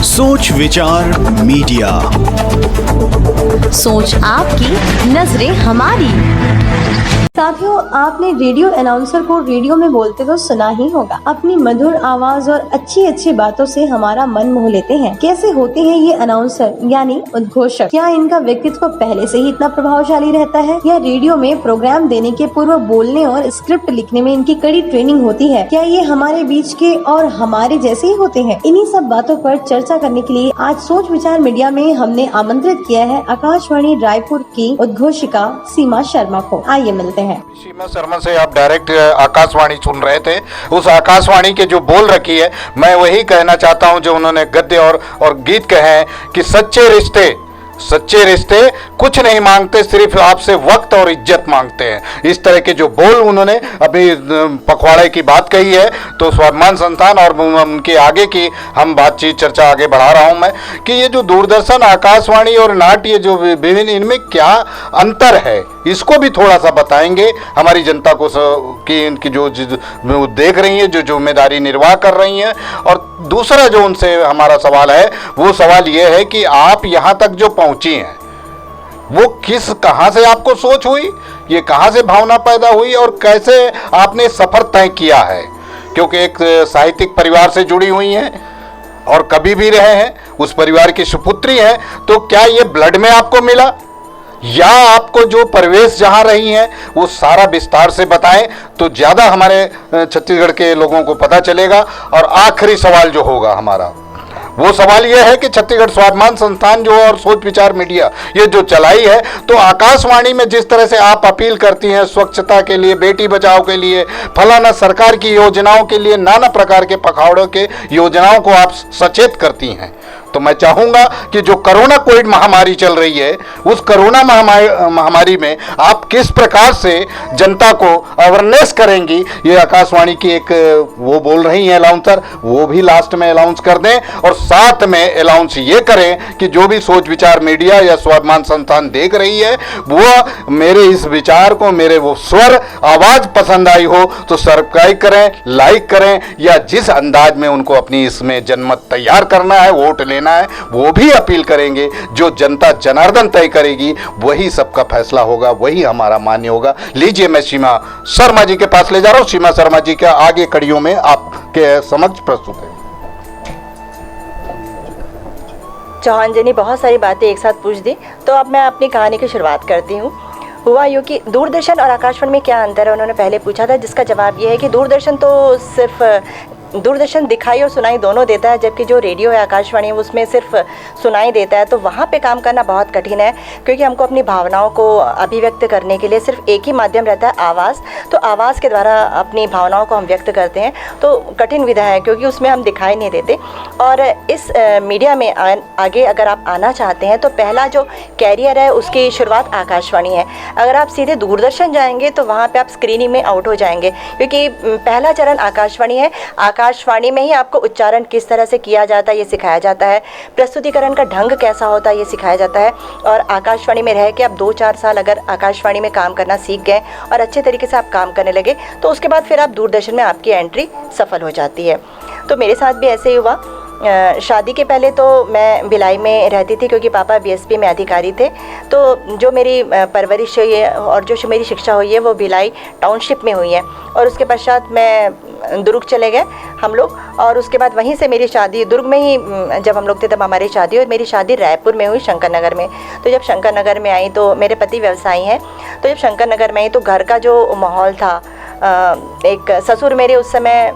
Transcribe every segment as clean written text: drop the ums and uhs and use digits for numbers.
सोच विचार मीडिया, सोच आपकी, नजरें हमारी। साथियों, आपने रेडियो अनाउंसर को रेडियो में बोलते तो सुना ही होगा। अपनी मधुर आवाज और अच्छी अच्छी बातों से हमारा मन मोह लेते हैं। कैसे होते हैं ये अनाउंसर यानी उद्घोषक? क्या इनका व्यक्तित्व पहले से ही इतना प्रभावशाली रहता है, या रेडियो में प्रोग्राम देने के पूर्व बोलने और स्क्रिप्ट लिखने में इनकी कड़ी ट्रेनिंग होती है? क्या ये हमारे बीच के और हमारे जैसे ही होते हैं? इन्हीं सब बातों पर चर्चा करने के लिए आज सोच विचार मीडिया में हमने आमंत्रित किया है आकाशवाणी रायपुर की उद्घोषिका सीमा शर्मा को। आइए मिलते हैं। सीमा शर्मा से आप डायरेक्ट आकाशवाणी सुन रहे थे। उस आकाशवाणी के जो बोल रखी है, मैं वही कहना चाहता हूं जो उन्होंने गद्य और गीत कहे हैं कि सच्चे रिश्ते कुछ नहीं मांगते, सिर्फ आपसे वक्त और इज्जत मांगते हैं। इस तरह के जो बोल उन्होंने अभी पखवाड़े की बात कही है, तो स्वाभिमान संस्थान और उनके आगे की हम बातचीत चर्चा आगे बढ़ा रहा हूं मैं कि ये जो दूरदर्शन, आकाशवाणी और नाट्य जो विभिन्न, इनमें क्या अंतर है, इसको भी थोड़ा सा बताएंगे हमारी जनता को कि इनकी जो देख रही है, जो जिम्मेदारी निर्वाह कर रही हैं। और दूसरा जो उनसे हमारा सवाल है, वो सवाल ये है कि आप यहाँ तक जो पहुँची हैं, वो कहाँ से आपको सोच हुई, ये कहाँ से भावना पैदा हुई और कैसे आपने सफ़र तय किया है? क्योंकि एक साहित्यिक परिवार से जुड़ी हुई हैं और कभी भी रहे हैं, उस परिवार की सुपुत्री हैं, तो क्या ये ब्लड में आपको मिला, या आपको जो परिवेश जहां रही हैं वो सारा विस्तार से बताएं तो ज़्यादा हमारे छत्तीसगढ़ के लोगों को पता चलेगा। और आखिरी सवाल जो होगा हमारा, वो सवाल ये है कि छत्तीसगढ़ स्वाभिमान संस्थान जो और सोच विचार मीडिया ये जो चलाई है, तो आकाशवाणी में जिस तरह से आप अपील करती हैं स्वच्छता के लिए, बेटी बचाओ के लिए, फलाना सरकार की योजनाओं के लिए, नाना प्रकार के पखवाड़ों के योजनाओं को आप सचेत करती हैं, तो मैं चाहूँगा कि जो कोरोना कोविड महामारी चल रही है, उस कोरोना महामारी में आप किस प्रकार से जनता को अवेयरनेस करेंगी, ये आकाशवाणी की एक वो बोल रही हैं अनाउंसर, वो भी लास्ट में अनाउंस कर दें। और साथ में अनाउंस ये करें कि जो भी सोच विचार मीडिया या स्वाभिमान संस्थान देख रही है, वो मेरे इस विचार को, मेरे वो स्वर आवाज़ पसंद आई हो तो सब्सक्राइब करें, लाइक करें, या जिस अंदाज में उनको अपनी इसमें जनमत तैयार करना है, वोट लेना है, वो भी अपील करेंगे। जो जनता जनार्दन तय करेगी वही सबका फैसला होगा, वही हमारा मान्य होगा। लीजिए, मैं सीमा शर्मा जी के पास ले जा रहा हूँ। सीमा शर्मा जी के आगे कड़ियों में आपके समक्ष प्रस्तुत है। चौहान जी ने बहुत सारी बातें एक साथ पूछ दी, तो अब मैं अपनी कहानी की शुरुआत करती हूँ। हुआ यूँ कि दूरदर्शन और आकाशवाणी में क्या अंतर है, उन्होंने पहले पूछा था, जिसका जवाब ये है कि दूरदर्शन तो सिर्फ दूरदर्शन दिखाई और सुनाई दोनों देता है, जबकि जो रेडियो है, आकाशवाणी है, उसमें सिर्फ सुनाई देता है। तो वहाँ पे काम करना बहुत कठिन है, क्योंकि हमको अपनी भावनाओं को अभिव्यक्त करने के लिए सिर्फ एक ही माध्यम रहता है, आवाज़। तो आवाज़ के द्वारा अपनी भावनाओं को हम व्यक्त करते हैं, तो कठिन विधा है, क्योंकि उसमें हम दिखाई नहीं देते। और इस मीडिया में आगे अगर आप आना चाहते हैं, तो पहला जो कैरियर है उसकी शुरुआत आकाशवाणी है। अगर आप सीधे दूरदर्शन जाएंगे तो वहाँ पर आप स्क्रीनिंग में आउट हो जाएंगे, क्योंकि पहला चरण आकाशवाणी है। आकाशवाणी में ही आपको उच्चारण किस तरह से किया जाता है ये सिखाया जाता है, प्रस्तुतिकरण का ढंग कैसा होता है ये सिखाया जाता है। और आकाशवाणी में रह के आप 2-4 साल अगर आकाशवाणी में काम करना सीख गए और अच्छे तरीके से आप काम करने लगे, तो उसके बाद फिर आप दूरदर्शन में आपकी एंट्री सफल हो जाती है। तो मेरे साथ भी ऐसे ही हुआ। शादी के पहले तो मैं भिलाई में रहती थी, क्योंकि पापा बीएसपी में अधिकारी थे। तो जो मेरी परवरिश हुई है और जो मेरी शिक्षा हुई है वो भिलाई टाउनशिप में हुई है। और उसके पश्चात मैं दुर्ग चले गए हम लोग, और उसके बाद वहीं से मेरी शादी दुर्ग में ही, जब हम लोग थे तब हमारी शादी, और मेरी शादी रायपुर में हुई, शंकर नगर में। तो जब शंकर नगर में आई, तो मेरे पति व्यवसायी हैं, तो जब शंकर नगर में आई तो घर का जो माहौल था, एक ससुर मेरे उस समय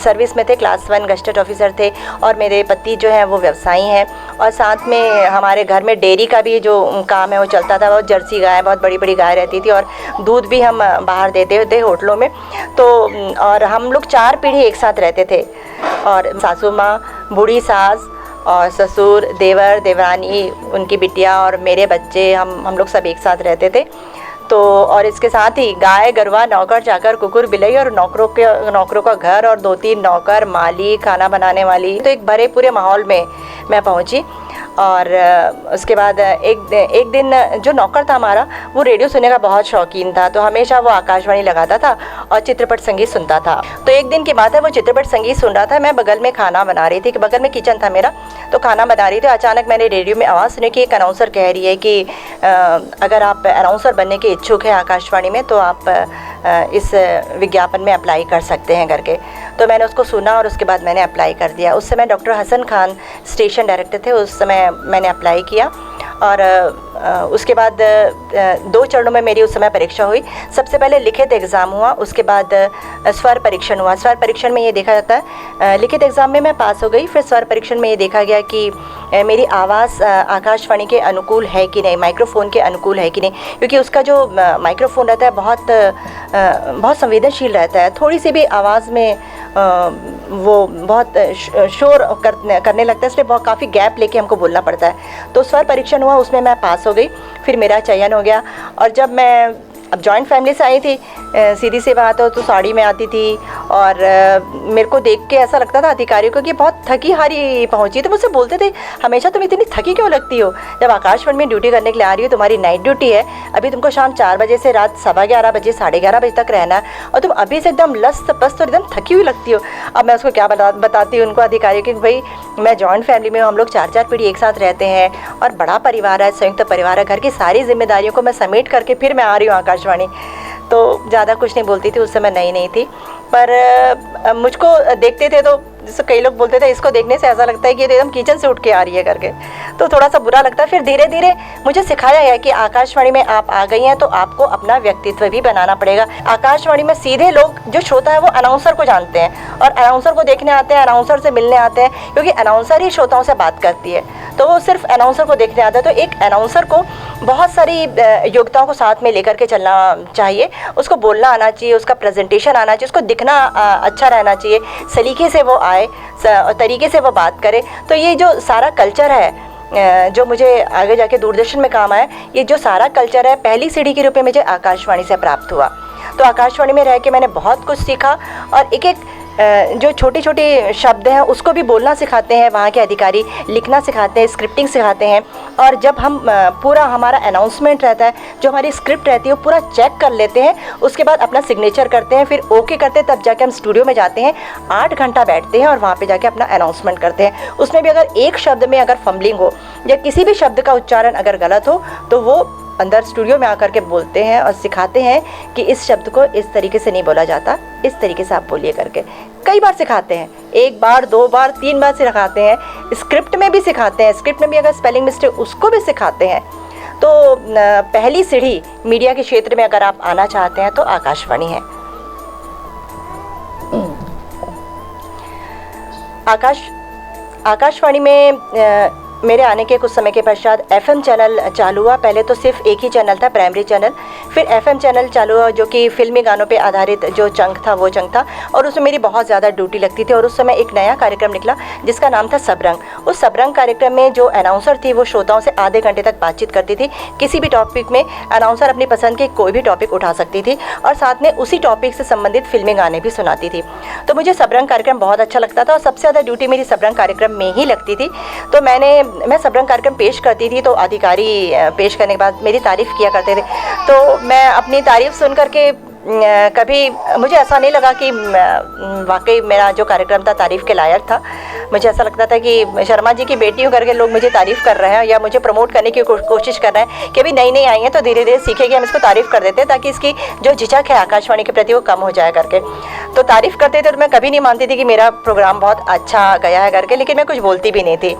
सर्विस में थे, क्लास 1 गस्टेड ऑफिसर थे, और मेरे पति जो हैं वो व्यवसायी हैं। और साथ में हमारे घर में डेयरी का भी जो काम है वो चलता था। वो जर्सी गाय, बहुत बड़ी बड़ी गाय रहती थी, और दूध भी हम बाहर देते थे होटलों में। तो और हम लोग 4 पीढ़ी एक साथ रहते थे, और सासू माँ, बूढ़ी सास और ससुर, देवर, देवरानी, उनकी बिटिया और मेरे बच्चे, हम लोग सब एक साथ रहते थे। तो और इसके साथ ही गाय, गरवा, नौकर, चाकर, कुकुर, बिल्ली और नौकरों का घर, और 2-3 नौकर, माली, खाना बनाने वाली। तो एक भरे पूरे माहौल में मैं पहुंची। और उसके बाद एक दिन जो नौकर था हमारा, वो रेडियो सुनने का बहुत शौकीन था, तो हमेशा वो आकाशवाणी लगाता था और चित्रपट संगीत सुनता था। तो एक दिन की बात है, वो चित्रपट संगीत सुन रहा था, मैं बगल में खाना बना रही थी, कि बगल में किचन था मेरा, तो खाना बना रही थी। अचानक मैंने रेडियो में आवाज़ सुनी कि एक अनाउंसर कह रही है कि अगर आप अनाउंसर बनने के इच्छुक हैं आकाशवाणी में, तो आप इस विज्ञापन में अप्लाई कर सकते हैं करके। तो मैंने उसको सुना और उसके बाद मैंने अप्लाई कर दिया। उस समय doctor Hasan Khan station director थे, उस समय मैंने अप्लाई किया। और उसके बाद 2 चरणों में मेरी उस समय परीक्षा हुई। सबसे पहले लिखित एग्ज़ाम हुआ, उसके बाद स्वर परीक्षण हुआ। स्वर परीक्षण में ये देखा जाता है, लिखित एग्ज़ाम में मैं पास हो गई, फिर स्वर परीक्षण में ये देखा गया कि मेरी आवाज़ आकाशवाणी के अनुकूल है कि नहीं, माइक्रोफ़ोन के अनुकूल है कि नहीं, क्योंकि उसका जो माइक्रोफ़ोन रहता है बहुत संवेदनशील रहता है। थोड़ी सी भी आवाज़ में वो बहुत शोर करने लगता है, इसलिए बहुत काफ़ी गैप लेके हमको बोलना पड़ता है। तो स्वर परीक्षण हुआ, उसमें मैं पास हो गई, फिर मेरा चयन हो गया। और जब मैं अब जॉइंट फैमिली से आई थी, सीधी सी बात हो तो साड़ी में आती थी, और मेरे को देख के ऐसा लगता था अधिकारियों को कि बहुत थकी हारी पहुंची। तो मुझसे बोलते थे हमेशा तुम इतनी थकी क्यों लगती हो, जब आकाशवाणी में ड्यूटी करने के लिए आ रही हो, तुम्हारी नाइट ड्यूटी है, अभी तुमको शाम 4 बजे से रात 11:15 बजे 11:30 बजे तक रहना है, और तुम अभी से एकदम लस्त पस्त और एकदम थकी हुई लगती हो। अब मैं उसको क्या बताती हूँ उनको, अधिकारियों की, भाई मैं जॉइंट फैमिली में हूँ, हम लोग 4 पीढ़ी एक साथ रहते हैं, और बड़ा परिवार है, संयुक्त परिवार है, घर की सारी जिम्मेदारियों को मैं समेट करके फिर मैं आ रही हूँ आकाशवाणी। तो ज़्यादा कुछ नहीं बोलती थी, उस समय नई थी, पर मुझको देखते थे तो जैसे कई लोग बोलते थे इसको देखने से ऐसा लगता है कि ये तो एकदम किचन से उठ के आ रही है करके, तो थोड़ा सा बुरा लगता है। फिर धीरे धीरे मुझे सिखाया गया कि आकाशवाणी में आप आ गई हैं तो आपको अपना व्यक्तित्व भी बनाना पड़ेगा। आकाशवाणी में सीधे लोग, जो श्रोता है वो अनाउंसर को जानते हैं और अनाउंसर को देखने आते हैं, अनाउंसर से मिलने आते हैं, क्योंकि अनाउंसर ही श्रोताओं से बात करती है, तो वो सिर्फ अनाउंसर को देखने आता है। तो एक अनाउंसर को बहुत सारी योग्यताओं को साथ में लेकर के चलना चाहिए, उसको बोलना आना चाहिए, उसका प्रेजेंटेशन आना चाहिए, उसको दिखना अच्छा रहना चाहिए, सलीके से वो आए, तरीके से वो बात करे। तो ये जो सारा कल्चर है जो मुझे आगे जाके दूरदर्शन में काम आया, ये जो सारा कल्चर है पहली सीढ़ी के रूप में मुझे आकाशवाणी से प्राप्त हुआ। तो आकाशवाणी में रह के मैंने बहुत कुछ सीखा, और एक एक जो छोटे छोटे शब्द हैं उसको भी बोलना सिखाते हैं वहाँ के अधिकारी, लिखना सिखाते हैं, स्क्रिप्टिंग सिखाते हैं। और जब हम पूरा हमारा अनाउंसमेंट रहता है, जो हमारी स्क्रिप्ट रहती है वो पूरा चेक कर लेते हैं, उसके बाद अपना सिग्नेचर करते हैं, फिर ओके करते हैं, तब जाके हम स्टूडियो में जाते हैं, 8 घंटा बैठते हैं और वहाँ पे जाके अपना अनाउंसमेंट करते हैं। उसमें भी अगर एक शब्द में अगर फंबलिंग हो या किसी भी शब्द का उच्चारण अगर गलत हो, तो वो अंदर स्टूडियो में आकर के बोलते हैं और सिखाते हैं कि इस शब्द को इस तरीके से नहीं बोला जाता, इस तरीके से आप बोलिए करके। कई बार सिखाते हैं, 1 बार 2 बार 3 बार सिखाते हैं, स्क्रिप्ट में भी सिखाते हैं, स्क्रिप्ट में भी अगर स्पेलिंग मिस्टेक उसको भी सिखाते हैं। तो पहली सीढ़ी मीडिया के क्षेत्र में अगर आप आना चाहते हैं तो आकाशवाणी है। आकाशवाणी में मेरे आने के कुछ समय के पश्चात एफएम चैनल चालू हुआ। पहले तो सिर्फ एक ही चैनल था, प्राइमरी चैनल, फिर एफएम चैनल चालू हुआ जो कि फिल्मी गानों पे आधारित जो चंक था वो चंक था, और उसमें मेरी बहुत ज़्यादा ड्यूटी लगती थी। और उस समय एक नया कार्यक्रम निकला जिसका नाम था सबरंग। उस सबरंग कार्यक्रम में जो अनाउंसर थी वो श्रोताओं से आधे घंटे तक बातचीत करती थी। किसी भी टॉपिक में अनाउंसर अपनी पसंद के कोई भी टॉपिक उठा सकती थी, और साथ में उसी टॉपिक से संबंधित फिल्मी गाने भी सुनाती थी। तो मुझे सबरंग कार्यक्रम बहुत अच्छा लगता था, और सबसे ज़्यादा ड्यूटी मेरी सबरंग कार्यक्रम में ही लगती थी। तो मैं सबरंग कार्यक्रम पेश करती थी, तो अधिकारी पेश करने के बाद मेरी तारीफ़ किया करते थे। तो मैं अपनी तारीफ़ सुन करके कभी मुझे ऐसा नहीं लगा कि वाकई मेरा जो कार्यक्रम था तारीफ़ के लायक था। मुझे ऐसा लगता था कि शर्मा जी की बेटी हूँ करके लोग मुझे तारीफ़ कर रहे हैं या मुझे प्रमोट करने की कोशिश कर रहे हैं कि अभी नई आई हैं तो धीरे धीरे सीखेगी, हम इसको तारीफ़ कर देते हैं ताकि इसकी जो झिझक है आकाशवाणी के प्रति वो कम हो जाए करके। तो तारीफ़ करते थे, तो मैं कभी नहीं मानती थी कि मेरा प्रोग्राम बहुत अच्छा गया है करके, लेकिन मैं कुछ बोलती भी नहीं थी।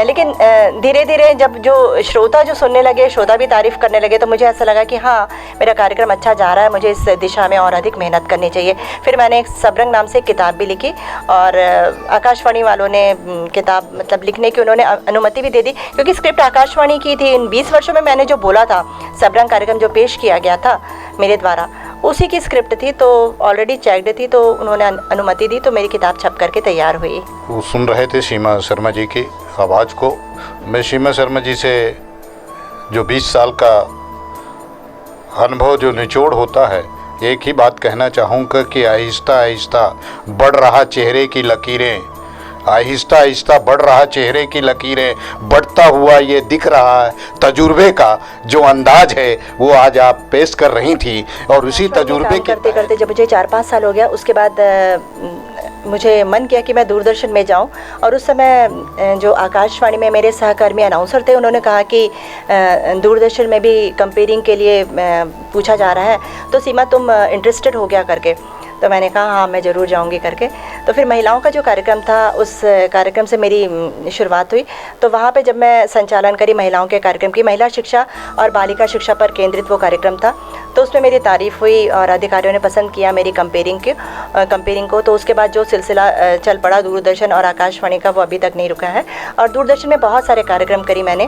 लेकिन धीरे धीरे जब जो श्रोता जो सुनने लगे, श्रोता भी तारीफ़ करने लगे, तो मुझे ऐसा लगा कि हाँ मेरा कार्यक्रम अच्छा जा रहा है, मुझे इस दिशा में और अधिक मेहनत करनी चाहिए। फिर मैंने एक सबरंग नाम से किताब भी लिखी, और आकाशवाणी वालों ने किताब मतलब लिखने की उन्होंने अनुमति भी दे दी, क्योंकि स्क्रिप्ट आकाशवाणी की थी। इन 20 वर्षों में मैंने जो बोला था, सबरंग कार्यक्रम जो पेश किया गया था मेरे द्वारा, उसी की स्क्रिप्ट थी, तो ऑलरेडी चेक्ड थी, तो उन्होंने अनुमति दी, तो मेरी किताब छप करके तैयार हुई। वो सुन रहे थे सीमा शर्मा जी की आवाज़ को। मैं सीमा शर्मा जी से जो 20 साल का अनुभव जो निचोड़ होता है, एक ही बात कहना चाहूँगा कि आहिस्ता आहिस्ता बढ़ रहा चेहरे की लकीरें, आहिस्ता आहिस्ता बढ़ रहा चेहरे की लकीरें, बढ़ता हुआ ये दिख रहा है तजुर्बे का जो अंदाज है वो आज आप पेश कर रही थी। और उसी तजुर्बे के करते करते जब मुझे 4-5 साल हो गया, उसके बाद मुझे मन किया कि मैं दूरदर्शन में जाऊं। और उस समय जो आकाशवाणी में मेरे सहकर्मी अनाउंसर थे, उन्होंने कहा कि दूरदर्शन में भी कंपेयरिंग के लिए पूछा जा रहा है, तो सीमा तुम इंटरेस्टेड हो गया करके। तो मैंने कहा हाँ मैं ज़रूर जाऊंगी करके। तो फिर महिलाओं का जो कार्यक्रम था, उस कार्यक्रम से मेरी शुरुआत हुई। तो वहाँ पे जब मैं संचालन करी महिलाओं के कार्यक्रम की, महिला शिक्षा और बालिका शिक्षा पर केंद्रित वो कार्यक्रम था, तो उसमें मेरी तारीफ़ हुई और अधिकारियों ने पसंद किया मेरी कंपेयरिंग को। तो उसके बाद जो सिलसिला चल पड़ा दूरदर्शन और आकाशवाणी का, वो अभी तक नहीं रुका है। और दूरदर्शन में बहुत सारे कार्यक्रम करी मैंने,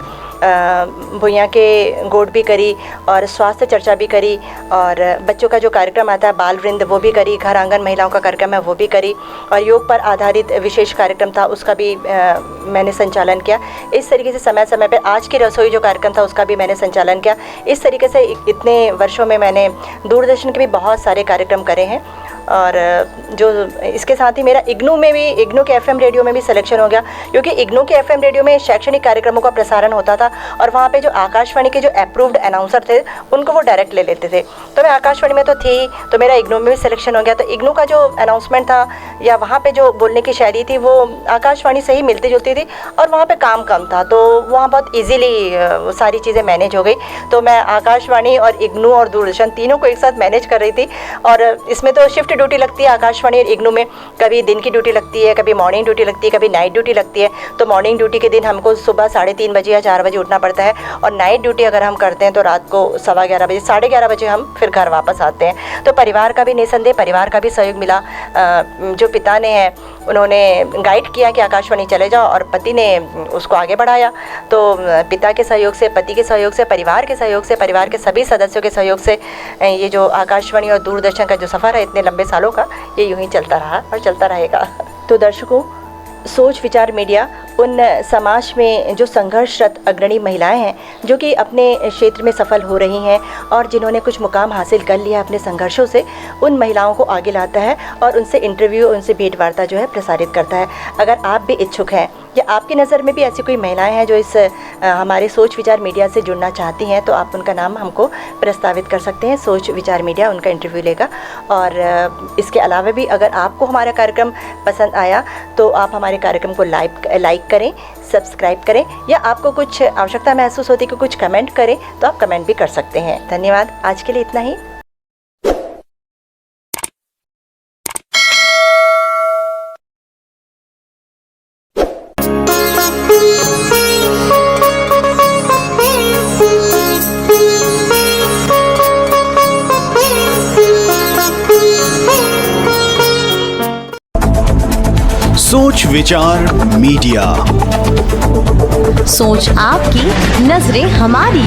भुइयाँ के गोड भी करी और स्वास्थ्य चर्चा भी करी, और बच्चों का जो कार्यक्रम आता है बाल वृंद, वो भी करी, घर आंगन महिलाओं का कार्यक्रम है वो भी करी, और योग पर आधारित विशेष कार्यक्रम था उसका भी मैंने संचालन किया। इस तरीके से समय समय पर आज की रसोई जो कार्यक्रम था उसका भी मैंने संचालन किया। इस तरीके से इतने वर्षों में मैंने दूरदर्शन के भी बहुत सारे कार्यक्रम करे हैं। और जो इसके साथ ही मेरा इग्नू के एफएम रेडियो में भी सिलेक्शन हो गया, क्योंकि इग्नू के एफएम रेडियो में शैक्षणिक कार्यक्रमों का प्रसारण होता था, और वहाँ पे जो आकाशवाणी के जो अप्रूव्ड अनाउंसर थे उनको वो डायरेक्ट ले लेते थे। तो मैं आकाशवाणी में तो थी, तो मेरा इग्नू में भी सिलेक्शन हो गया। तो इग्नू का जो अनाउंसमेंट था या वहाँ पर जो बोलने की शैली थी वो आकाशवाणी से ही मिलती जुलती थी, और वहाँ पर काम कम था, तो वहाँ बहुत ईजीली सारी चीज़ें मैनेज हो गई। तो मैं आकाशवाणी और इग्नू और दूरदर्शन तीनों को एक साथ मैनेज कर रही थी। और इसमें तो शिफ्ट ड्यूटी लगती है आकाशवाणी और इग्नू में, कभी दिन की ड्यूटी लगती है, कभी मॉर्निंग ड्यूटी लगती है, कभी नाइट ड्यूटी लगती है। तो मॉर्निंग ड्यूटी के दिन हमको सुबह 3:30 बजे या 4 बजे उठना पड़ता है, और नाइट ड्यूटी अगर हम करते हैं तो रात को 11:15 बजे 11:30 बजे हम फिर घर वापस आते हैं। तो परिवार का भी निसंदेह परिवार का भी सहयोग मिला। जो पिता ने है उन्होंने गाइड किया कि आकाशवाणी चले जाओ, और पति ने उसको आगे बढ़ाया। तो पिता के सहयोग से, पति के सहयोग से, परिवार के सहयोग से, परिवार के सभी सदस्यों के सहयोग से ये जो आकाशवाणी और दूरदर्शन का जो सफ़र है इतने लंबे सालों का, ये यूं ही चलता रहा और चलता रहेगा। तो दर्शकों, सोच विचार मीडिया उन समाज में जो संघर्षरत अग्रणी महिलाएं हैं, जो कि अपने क्षेत्र में सफल हो रही हैं और जिन्होंने कुछ मुकाम हासिल कर लिया अपने संघर्षों से, उन महिलाओं को आगे लाता है और उनसे इंटरव्यू, उनसे भेंट वार्ता जो है प्रसारित करता है। अगर आप भी इच्छुक हैं या आपकी नज़र में भी ऐसी कोई महिलाएं हैं जो इस हमारे सोच विचार मीडिया से जुड़ना चाहती हैं, तो आप उनका नाम हमको प्रस्तावित कर सकते हैं। सोच विचार मीडिया उनका इंटरव्यू लेगा। और इसके अलावा भी अगर आपको हमारा कार्यक्रम पसंद आया तो आप हमारे कार्यक्रम को लाइक करें, सब्सक्राइब करें, या आपको कुछ आवश्यकता महसूस होती है कि कुछ कमेंट करें तो आप कमेंट भी कर सकते हैं। धन्यवाद। आज के लिए इतना ही। सोच विचार मीडिया, सोच आपकी, नजरें हमारी।